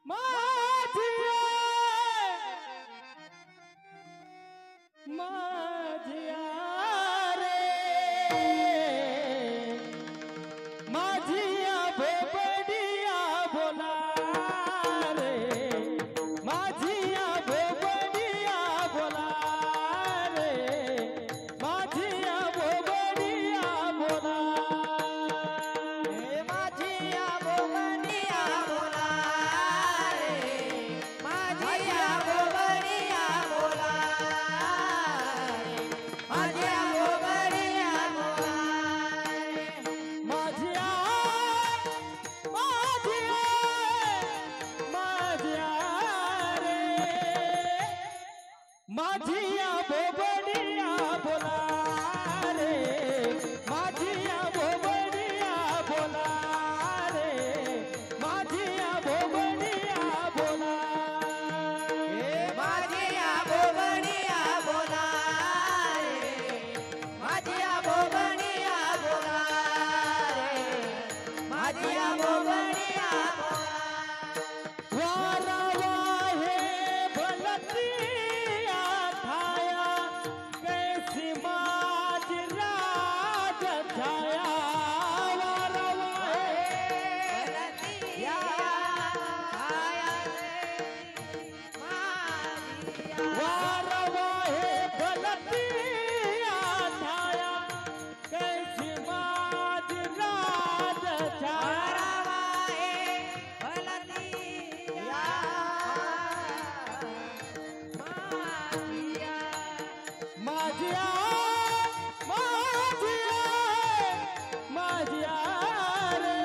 माझिया माझिया रे माझिया भोबडिया बोला रे माझिया भोबडिया बोला रे माझिया भोबडिया बोला माझिया भोबडिया बोला रे माझिया भोबडिया बोला रे माझिया भोबडिया बोला माझिया माझिया रे माझिया भोबडिया बोला रे माझिया भोबडिया बोला रे माझिया भोबडिया बोला माझिया भोबडिया बोला रे माझिया भोबडिया बोला रे माझिया भोबडिया बोला वारावा हे भलतिया थाया कैसी माज राज छाया वारावा रतिया आया रे मारिया वारावा हे भलतिया थाया कैसी माज राज छाया रवाए भलतिया मारिया माझिया माझिया रे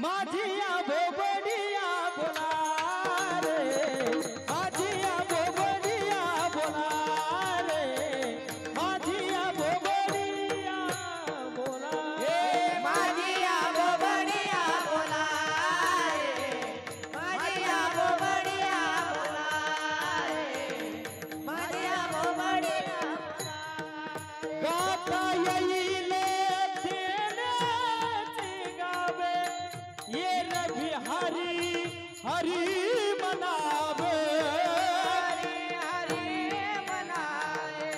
माझिया भोबडिया बोला रे माझिया भोबडिया बोला रे माझिया भोबडिया बोला माझिया भोबडिया बोला रे माझिया भोबडिया बोला रे माझिया भोबडिया गाता येईले देण्याची गावे ये रवी हरी हरी मनावे हरी हरी मनाए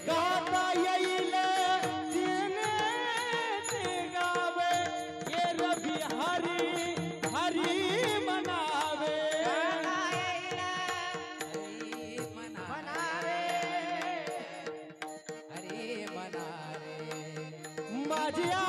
गाता येईले देण्याची गावे ये रवी हरी हरी मनावे माझिया